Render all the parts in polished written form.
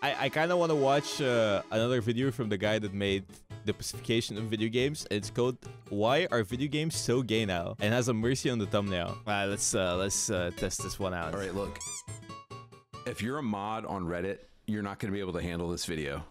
I kind of want to watch another video from the guy that made the specification of video games. It's called "Why Are Video Games So Gay Now?" and has a mercy on the thumbnail. Let's test this one out. All right, look. If you're a mod on Reddit, you're not going to be able to handle this video.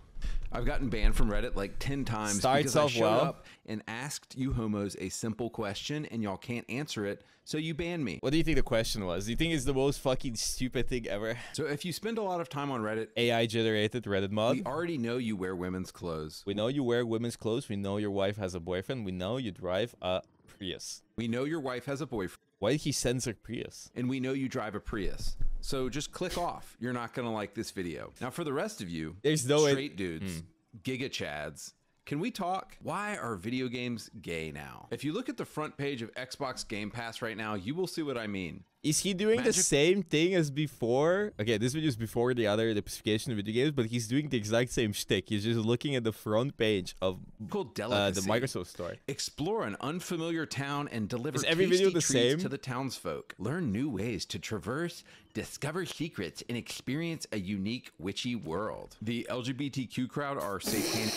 I've gotten banned from Reddit like 10 times because I showed up and asked you homos a simple question and y'all can't answer it, so you banned me. What do you think the question was? Do you think it's the most fucking stupid thing ever? So if you spend a lot of time on Reddit, AI-generated Reddit mod. We already know you wear women's clothes. We know you wear women's clothes. We know your wife has a boyfriend. We know you drive a Prius. We know your wife has a boyfriend. Why did he censor Prius? And we know you drive a Prius. So just click off. You're not going to like this video. Now for the rest of you, there's no straight dudes, giga chads, can we talk? Why are video games gay now? If you look at the front page of Xbox Game Pass right now, you will see what I mean. Is he doing the same thing as before? Okay, this video is before the specification of video games, but he's doing the exact same shtick. He's just looking at the front page of the Microsoft store. Explore an unfamiliar town and deliver every video the same to the townsfolk. Learn new ways to traverse, discover secrets, and experience a unique witchy world. The LGBTQ crowd are satanic.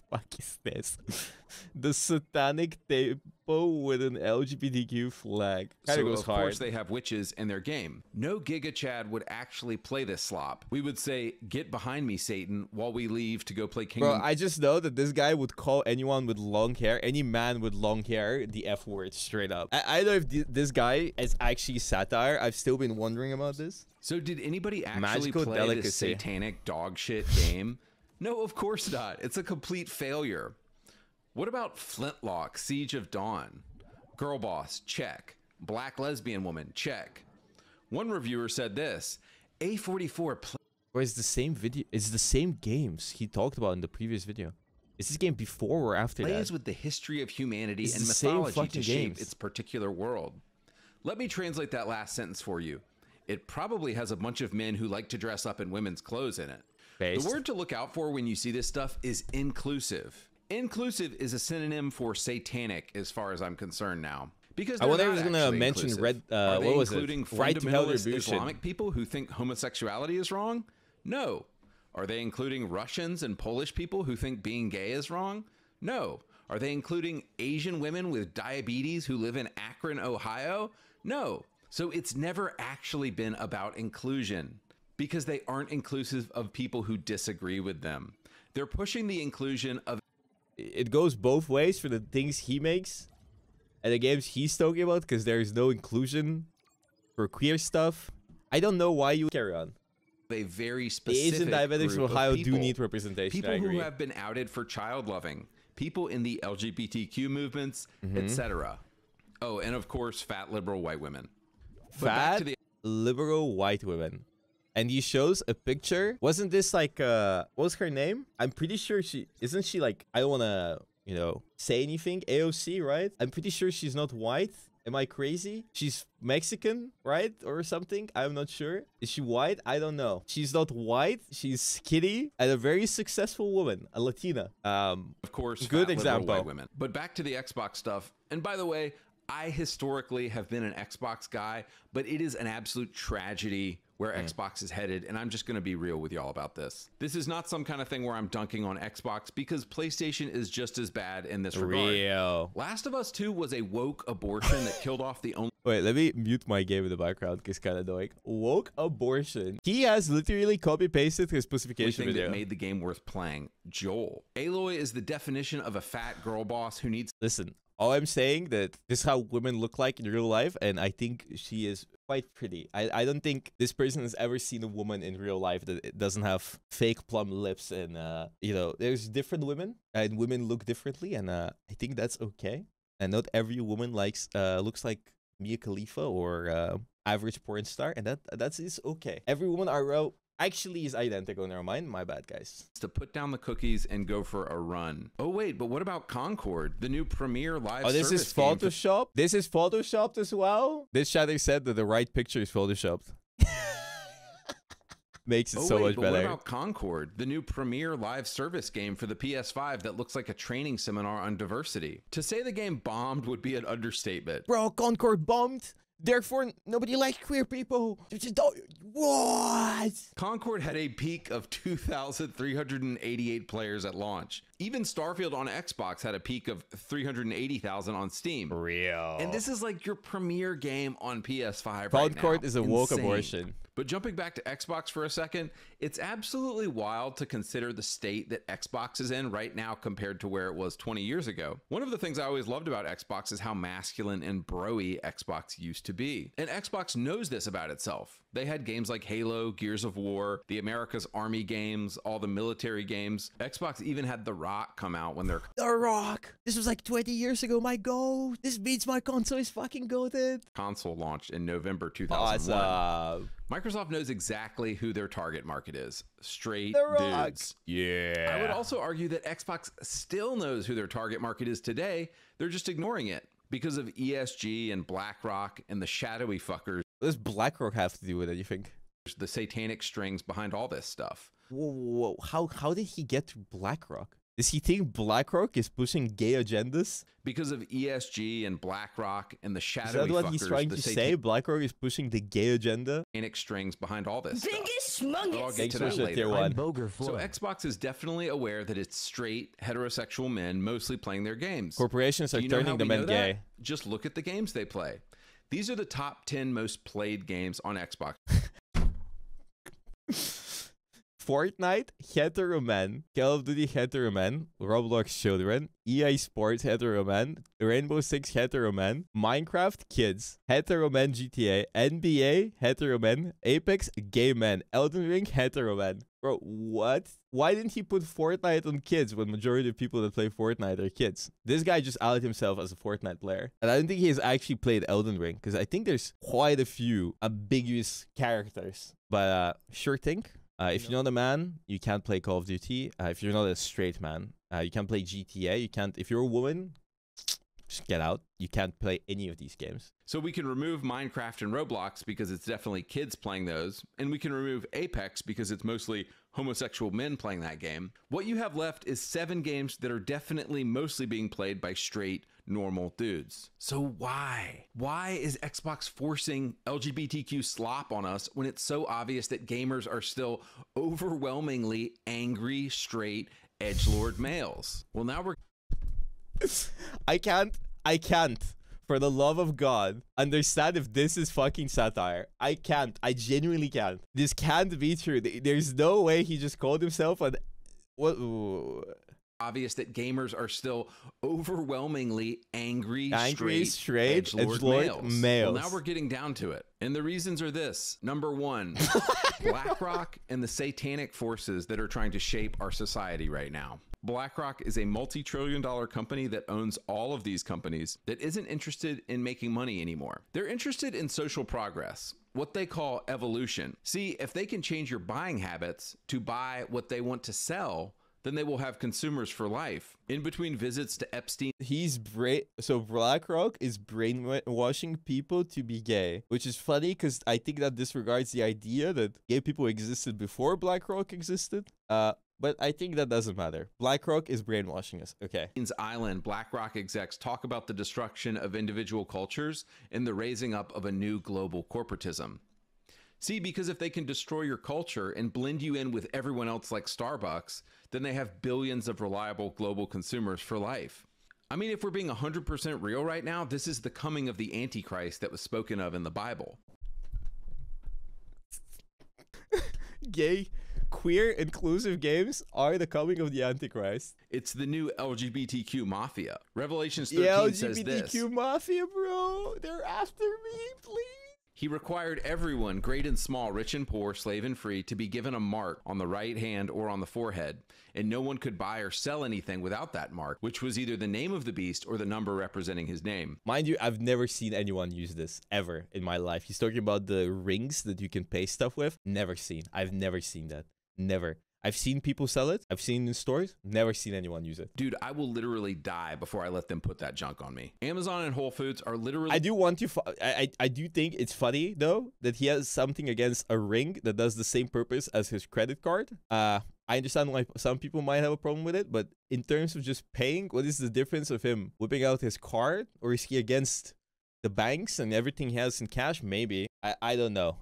Fuck is this? The satanic typo with an LGBTQ flag. So of course they have witches in their game. No Giga Chad would actually play this slop. We would say, "Get behind me, Satan," while we leave to go play Kingdom. Bro, I just know that this guy would call anyone with long hair, any man with long hair, the F word straight up. I don't know if this guy is actually satire. I've still been wondering about this. So did anybody actually play this satanic dog shit game? No, of course not. It's a complete failure. What about Flintlock, Siege of Dawn? Girl Boss, check. Black Lesbian Woman, check. One reviewer said this, A44 Or it's the same video. It's the same games he talked about in the previous video. Is this game before or after that? Plays with the history of humanity and mythology to shape its particular world. Let me translate that last sentence for you. It probably has a bunch of men who like to dress up in women's clothes in it. The word to look out for when you see this stuff is inclusive. Inclusive is a synonym for satanic as far as I'm concerned now. Because I wonder if I was going to mention what was it? Right to Hell Islamic people who think homosexuality is wrong? No. Are they including Russians and Polish people who think being gay is wrong? No. Are they including Asian women with diabetes who live in Akron, Ohio? No. So it's never actually been about inclusion, because they aren't inclusive of people who disagree with them. They're pushing the inclusion of... It goes both ways for the things he makes and the games he's talking about, because there is no inclusion for queer stuff. I don't know why you carry on. A very specific Asian diabetics group of Ohio people, do need representation. People who have been outed for child loving, people in the LGBTQ movements, etc. Oh, and of course, fat liberal white women. Fat liberal white women. And he shows a picture. Wasn't this like, what was her name? I'm pretty sure isn't she like, I don't want to, you know, say anything. AOC, right? I'm pretty sure she's not white. Am I crazy? She's Mexican, right? Or something? I'm not sure. Is she white? I don't know. She's not white. She's skinny and a very successful woman, a Latina. Of course, good example. White women. But back to the Xbox stuff. And by the way, I historically have been an Xbox guy, but it is an absolute tragedy where Xbox is headed, and I'm just going to be real with y'all about this. This is not some kind of thing where I'm dunking on Xbox, because PlayStation is just as bad in this regard. Last of Us 2 was a woke abortion that killed off the only... Wait, let me mute my game in the background, because it's kind of annoying. Woke abortion. He has literally copy-pasted his specification video. That made the game worth playing. Joel. Aloy is the definition of a fat girl boss who needs... Listen, all I'm saying that this is how women look like in real life, and I think she is quite pretty. I don't think this person has ever seen a woman in real life that doesn't have fake plum lips, and you know, there's different women and women look differently, and I think that's okay. And not every woman looks like Mia Khalifa or average porn star, and that is okay. Every woman actually is identical in our mind. My bad, guys. To put down the cookies and go for a run. Oh wait, but what about Concord, the new premier live service? Oh, this is Photoshop? This is Photoshopped as well? This shadow said that the right picture is Photoshopped. Makes it so much better. What about Concord, the new premier live service game for the PS5 that looks like a training seminar on diversity? To say the game bombed would be an understatement. Bro, Concord bombed? Therefore, nobody likes queer people. Just don't. What? Concord had a peak of 2,388 players at launch. Even Starfield on Xbox had a peak of 380,000 on Steam. Real. And this is like your premier game on PS5 right now. Concord is a woke abortion. But jumping back to Xbox for a second, it's absolutely wild to consider the state that Xbox is in right now compared to where it was 20 years ago. One of the things I always loved about Xbox is how masculine and bro-y Xbox used to be. And Xbox knows this about itself. They had games like Halo, Gears of War, the America's Army games, all the military games. Xbox even had The Rock come out when they're... The Rock! This was like 20 years ago, my goat! This means my console is fucking goated! Console launched in November 2001. Awesome. Microsoft knows exactly who their target market is. Straight dudes. Yeah. I would also argue that Xbox still knows who their target market is today. They're just ignoring it because of ESG and BlackRock and the shadowy fuckers. What does BlackRock have to do with it, you think? The satanic strings behind all this stuff. Whoa. How did he get to BlackRock? Does he think BlackRock is pushing gay agendas? Because of ESG and BlackRock and the shadowy fuckers. Is that what he's trying to say? BlackRock is pushing the gay agenda? Satanic strings behind all this Biggest stuff. I'll get to that later. Bogur So Xbox is definitely aware that it's straight, heterosexual men mostly playing their games. Corporations are turning the men gay. Just look at the games they play. These are the top 10 most played games on Xbox. Fortnite, hetero men, Call of Duty, hetero men, Roblox, children, EA Sports, hetero men, Rainbow Six, hetero men, Minecraft, kids, hetero men, GTA, NBA, hetero men, Apex, gay men, Elden Ring, hetero men. Bro, what? Why didn't he put Fortnite on kids when majority of people that play Fortnite are kids? This guy just outed himself as a Fortnite player. And I don't think he has actually played Elden Ring, because I think there's quite a few ambiguous characters. But sure thing. If you're not a man, you can't play Call of Duty. If you're not a straight man, you can't play GTA. You can't. If you're a woman, just get out. You can't play any of these games. So we can remove Minecraft and Roblox because it's definitely kids playing those. And we can remove Apex because it's mostly homosexual men playing that game. What you have left is 7 games that are definitely mostly being played by straight, normal dudes. So why? Why is Xbox forcing LGBTQ slop on us when it's so obvious that gamers are still overwhelmingly angry, straight, edgelord males? Well, now we're... I can't, for the love of God, understand if this is fucking satire. I can't. I genuinely can't. This can't be true. There's no way he just called himself an... What? Obvious that gamers are still overwhelmingly angry straight edgelord males. Well, now we're getting down to it. And the reasons are this. Number 1, BlackRock and the satanic forces that are trying to shape our society right now. BlackRock is a multi-trillion-dollar company that owns all of these companies that isn't interested in making money anymore. They're interested in social progress, what they call evolution. See, if they can change your buying habits to buy what they want to sell, then they will have consumers for life. In between visits to Epstein, so BlackRock is brainwashing people to be gay, which is funny because I think that disregards the idea that gay people existed before BlackRock existed. But I think that doesn't matter. BlackRock is brainwashing us. Okay. Island, BlackRock execs talk about the destruction of individual cultures and the raising up of a new global corporatism. See, because if they can destroy your culture and blend you in with everyone else like Starbucks, then they have billions of reliable global consumers for life. I mean, if we're being 100% real right now, this is the coming of the Antichrist that was spoken of in the Bible. Gay, queer, inclusive games are the coming of the Antichrist. It's the new LGBTQ mafia. Revelations 13 says this. LGBTQ mafia, bro. They're after me, please. He required everyone, great and small, rich and poor, slave and free, to be given a mark on the right hand or on the forehead, and no one could buy or sell anything without that mark, which was either the name of the beast or the number representing his name. Mind you, I've never seen anyone use this ever in my life. He's talking about the rings that you can pay stuff with. Never seen. I've never seen that. Never. I've seen people sell it. I've seen it in stores. Never seen anyone use it. Dude, I will literally die before I let them put that junk on me. Amazon and Whole Foods are literally... I do want to... I do think it's funny, though, that he has something against a ring that does the same purpose as his credit card. I understand why some people might have a problem with it, but in terms of just paying, what is the difference of him whipping out his card? Or is he against the banks and everything he has in cash, maybe. I don't know.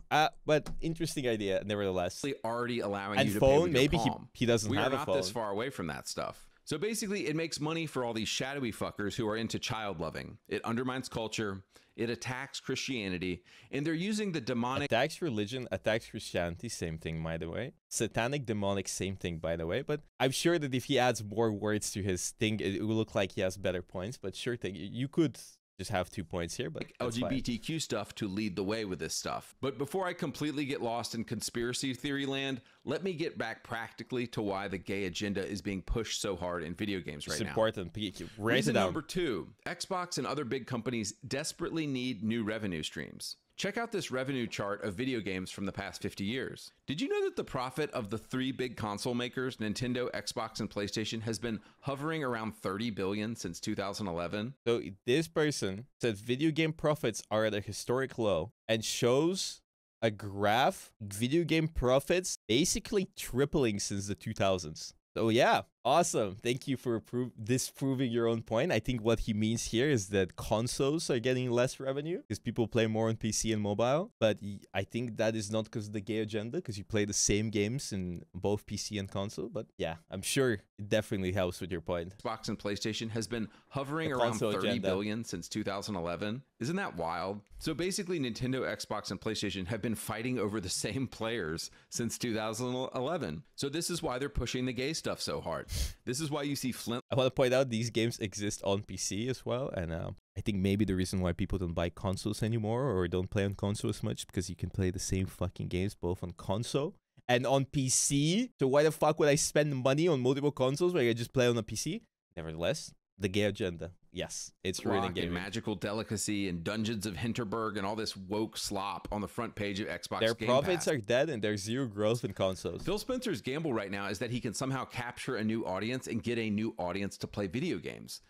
But interesting idea, nevertheless. Already allowing and you to phone, pay with maybe your palm. he doesn't we have a phone. We are not this far away from that stuff. So basically, it makes money for all these shadowy fuckers who are into child loving. It undermines culture. It attacks Christianity. And they're using the demonic... Attacks religion, attacks Christianity, same thing, by the way. Satanic, demonic, same thing, by the way. But I'm sure that if he adds more words to his thing, it will look like he has better points. But sure thing, you could... just have 2 points here, but LGBTQ fine. Stuff to lead the way with this stuff. But before I completely get lost in conspiracy theory land, let me get back practically to why the gay agenda is being pushed so hard in video games right now. It's important. Reason number 2, Xbox and other big companies desperately need new revenue streams. Check out this revenue chart of video games from the past 50 years. Did you know that the profit of the 3 big console makers, Nintendo, Xbox, and PlayStation, has been hovering around $30 billion since 2011? So this person said video game profits are at a historic low and shows a graph, video game profits basically tripling since the 2000s. So yeah, awesome. Thank you for disproving your own point. I think what he means here is that consoles are getting less revenue because people play more on PC and mobile. But I think that is not because of the gay agenda, because you play the same games in both PC and console. But yeah, I'm sure it definitely helps with your point. Xbox and PlayStation has been hovering around $30 billion since 2011. Isn't that wild? So basically, Nintendo, Xbox, and PlayStation have been fighting over the same players since 2011. So this is why they're pushing the gay stuff so hard. This is why you see Flint. I want to point out these games exist on PC as well. And I think maybe the reason why people don't buy consoles anymore or don't play on console as much because you can play the same fucking games both on console and on PC. So why the fuck would I spend money on multiple consoles where I just play on a PC? Nevertheless, the gay agenda. Yes, it's ruining gaming. Magical Delicacy and Dungeons of Hinterberg and all this woke slop on the front page of Xbox Their Game profits Pass. Are dead and there's zero growth in consoles. Phil Spencer's gamble right now is that he can somehow capture a new audience and get a new audience to play video games.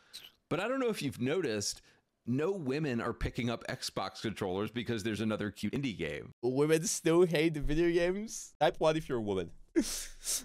But I don't know if you've noticed, no women are picking up Xbox controllers because there's another cute indie game. Women still hate video games? Type 1 if you're a woman.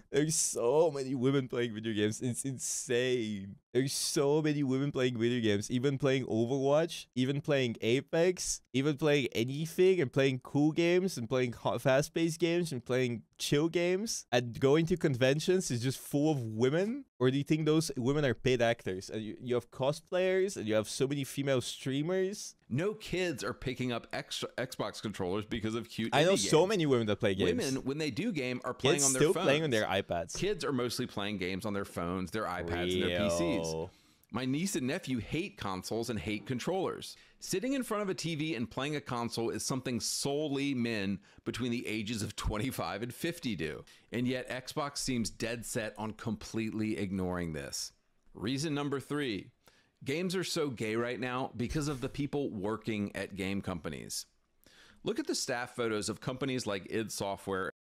There's so many women playing video games. It's insane. There's so many women playing video games, even playing Overwatch, even playing Apex, even playing anything, and playing cool games and playing fast-paced games and playing chill games. And going to conventions is just full of women. Or do you think those women are paid actors? And you have cosplayers and you have so many female streamers. No kids are picking up Xbox controllers because of cute I know games. So many women that play games. Women, when they do game, are playing on their still phones. Playing on their iPads. Kids are mostly playing games on their phones, their iPads, and their PCs. My niece and nephew hate consoles and hate controllers. Sitting in front of a TV and playing a console is something solely men between the ages of 25 and 50 do. And yet Xbox seems dead set on completely ignoring this. Reason number 3. Games are so gay right now because of the people working at game companies. Look at the staff photos of companies like id Software.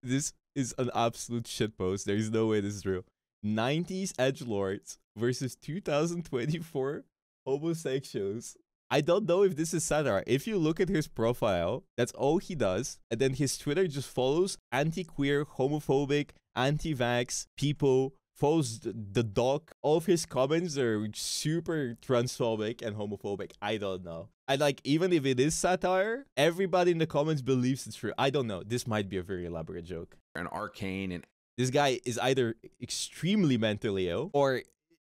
This is an absolute shitpost. There is no way this is real. 90s edgelords versus 2024 homosexuals. I don't know if this is satire. If you look at his profile, that's all he does. And then his Twitter just follows anti-queer, homophobic, anti-vax people, follows the dog. All of his comments are super transphobic and homophobic. I don't know. And like, even if it is satire, everybody in the comments believes it's true. I don't know. This might be a very elaborate joke. And Arcane and this guy is either extremely mentally ill or it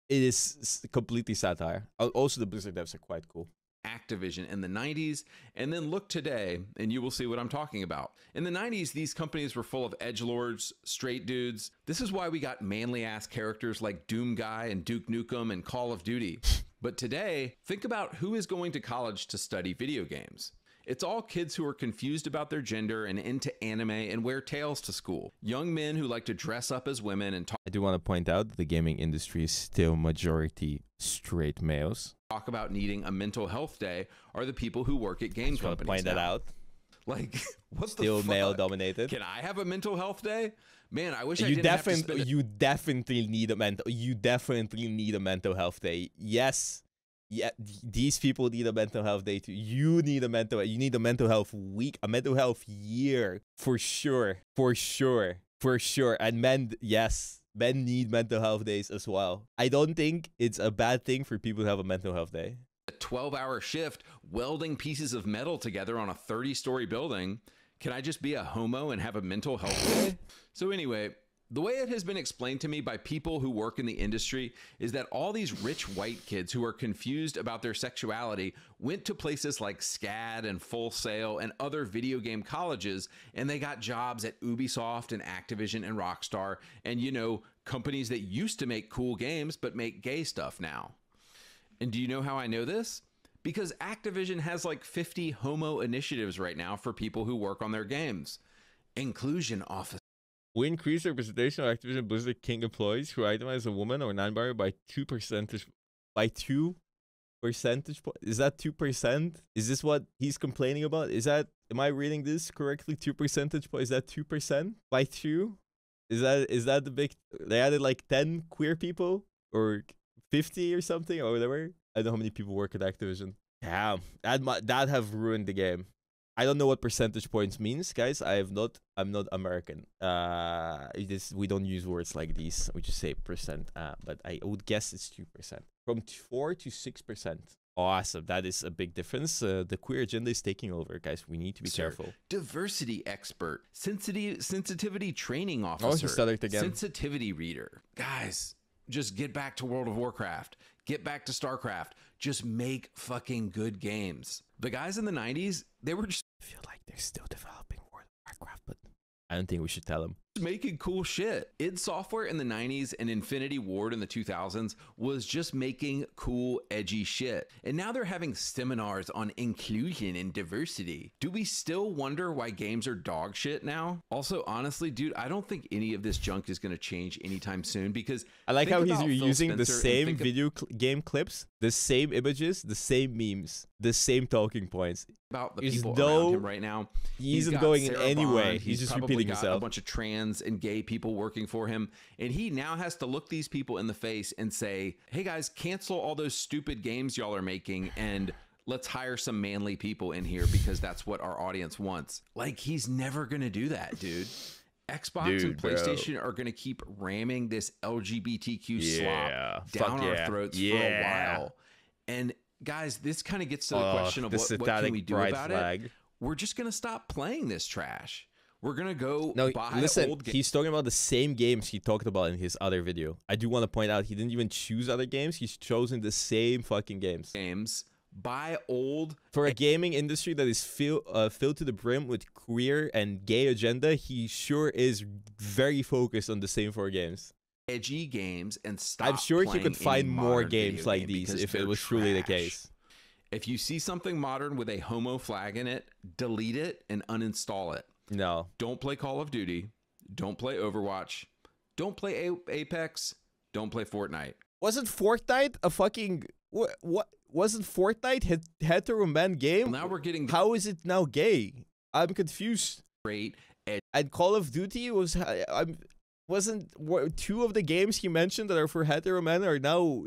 is completely satire. Also, the Blizzard devs are quite cool. Activision in the 90s, and then look today and you will see what I'm talking about. In the 90s, these companies were full of edgelords, straight dudes. This is why we got manly ass characters like Doom Guy and Duke Nukem and Call of Duty. But today, think about who is going to college to study video games. It's all kids who are confused about their gender and into anime and wear tails to school. Young men who like to dress up as women and talk. I do want to point out that the gaming industry is still majority straight males. Talk about needing a mental health day are the people who work at game companies. Point that out. Like, what's still the fuck? male dominated. Can I have a mental health day? Man, I wish I you didn't have to spend it. You definitely need a mental health day. Yes. Yeah, these people need a mental health day too. You need a mental health week, a mental health year for sure. And men, yes, men need mental health days as well. I don't think it's a bad thing for people to have a mental health day. a 12-hour shift welding pieces of metal together on a 30-story building. Can I just be a homo and have a mental health day? So anyway, the way it has been explained to me by people who work in the industry is that all these rich white kids who are confused about their sexuality went to places like SCAD and Full Sail and other video game colleges, and they got jobs at Ubisoft and Activision and Rockstar and, you know, companies that used to make cool games but make gay stuff now. And do you know how I know this? Because Activision has like 50 homo initiatives right now for people who work on their games. Inclusion office. We increased representation of Activision Blizzard King employees who identify as a woman or non-binary by 2 percentage points. Is that 2%? Is this what he's complaining about? Is that, am I reading this correctly? 2 percentage points? Is that 2% by 2? Is that the big? They added like 10 queer people or 50 or something or whatever. I don't know how many people work at Activision. Damn, that have ruined the game. I don't know what percentage points means, guys. I'm not American. We don't use words like these. We just say percent. But I would guess it's 2%. From 4 to 6%. Awesome. That is a big difference. The queer agenda is taking over, guys. We need to be careful. Diversity expert, sensitivity training officer, sensitivity reader. Guys, just get back to World of Warcraft. Get back to StarCraft. Just make fucking good games. The guys in the 90s, they were just... I feel like they're still developing World of Warcraft, but I don't think we should tell them. Making cool shit. id Software in the 90s and Infinity Ward in the 2000s was just making cool, edgy shit. And now they're having seminars on inclusion and diversity. Do we still wonder why games are dog shit now? Also, honestly, dude, I don't think any of this junk is going to change anytime soon because... I like how he's using the same video game clips, the same images, the same memes, the same talking points. About the people around him right now. He isn't going in any way. He's just repeating himself. A bunch of trans and gay people working for him, and he now has to look these people in the face and say, hey guys, cancel all those stupid games y'all are making and let's hire some manly people in here because that's what our audience wants. Like, he's never gonna do that, dude. Xbox and PlayStation are gonna keep ramming this LGBTQ slop down our throats for a while. And guys, this kind of gets to the question of what can we do about it? We're just gonna stop playing this trash. We're going to go buy old games. He's talking about the same games he talked about in his other video. I do want to point out he didn't even choose other games. He's chosen the same fucking games. Buy old. For a gaming industry that is filled to the brim with queer and gay agenda, he sure is very focused on the same 4 games. Edgy games and stop. I'm sure he could find more games like these if it was truly the case. If you see something modern with a homo flag in it, delete it and uninstall it. No. Don't play Call of Duty. Don't play Overwatch. Don't play Apex. Don't play Fortnite. Wasn't Fortnite a fucking... What? Wasn't Fortnite hetero man game? Well, now we're getting... How is it now gay? I'm confused. Great. And Call of Duty was... wasn't 2 of the games he mentioned that are for hetero men are now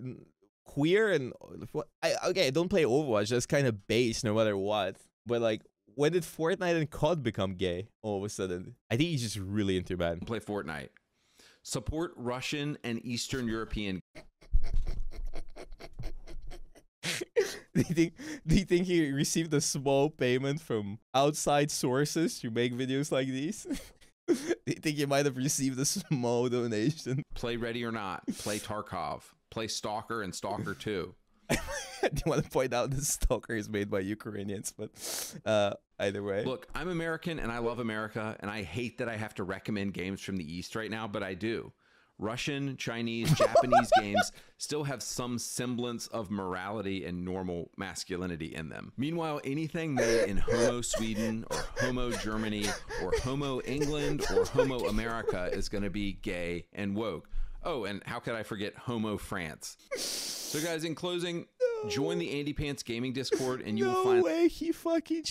queer and... Okay, don't play Overwatch. That's kind of base no matter what. But like... When did Fortnite and COD become gay all of a sudden? I think he's just really into man. Play Fortnite. Support Russian and Eastern European. Do you think he received a small payment from outside sources to make videos like these? Do you think he might have received a small donation? Play Ready or Not. Play Tarkov. Play Stalker and Stalker 2. I do want to point out the Stalker is made by Ukrainians, but either way. Look, I'm American and I love America, and I hate that I have to recommend games from the East right now, but I do. Russian, Chinese, Japanese games still have some semblance of morality and normal masculinity in them. Meanwhile, anything made in Homo Sweden or Homo Germany or Homo England or Homo America is going to be gay and woke. Oh, and how could I forget Homo France? So guys, in closing, join the Andy Pants Gaming Discord and you will find... No way, he fucking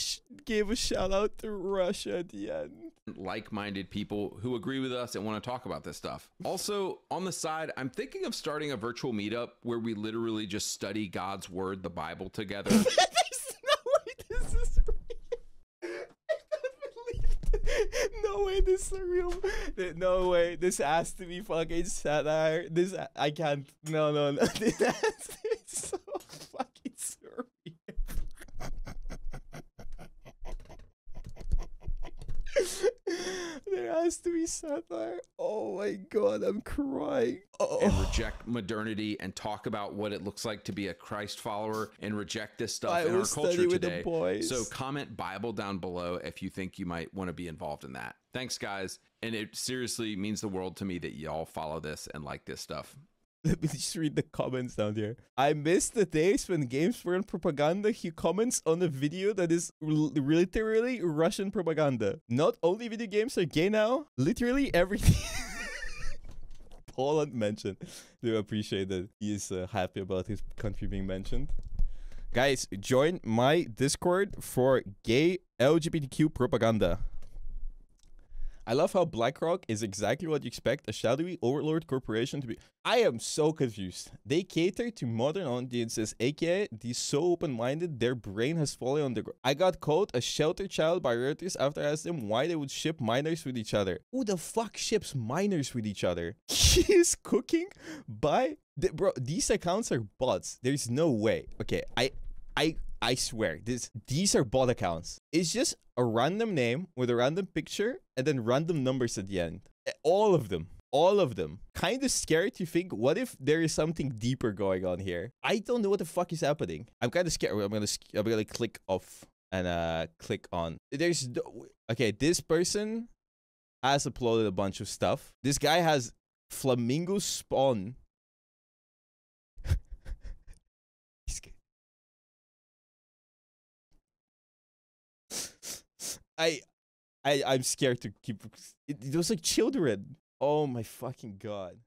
gave a shout out to Russia at the end. Like-minded people who agree with us and want to talk about this stuff. Also, on the side, I'm thinking of starting a virtual meetup where we literally just study God's word, the Bible, together. There's no way this is real. I don't believe it. No way this is real. No way. This has to be fucking satire. I can't. No. This has to be so fucking surreal. There has to be satire. Oh my god, I'm crying. Oh. And reject modernity and talk about what it looks like to be a Christ follower and reject this stuff in our culture today. So comment Bible down below if you think you might want to be involved in that. Thanks, guys. And it seriously means the world to me that y'all follow this and like this stuff. Let me just read the comments down there. I miss the days when games weren't propaganda. He comments on a video that is literally Russian propaganda. Not only video games are gay now, literally everything. Poland mentioned. Do appreciate that he is happy about his country being mentioned. Guys, join my Discord for gay LGBTQ propaganda. I love how BlackRock is exactly what you expect a shadowy overlord corporation to be. I am so confused. They cater to modern audiences, aka they're so open-minded their brain has fallen on the ground. I got called a shelter child by Reuters after I asked them why they would ship minors with each other. Who the fuck ships minors with each other? He is cooking by... Bro, these accounts are bots. There's no way. Okay, I swear, these are bot accounts. It's just a random name with a random picture and then random numbers at the end. All of them. All of them. Kind of scared to think, what if there is something deeper going on here? I don't know what the fuck is happening. I'm kind of scared. I'm gonna click off and click on. There's no... Okay, this person has uploaded a bunch of stuff. This guy has flamingo spawn. I'm scared to keep... It was like children. Oh my fucking god.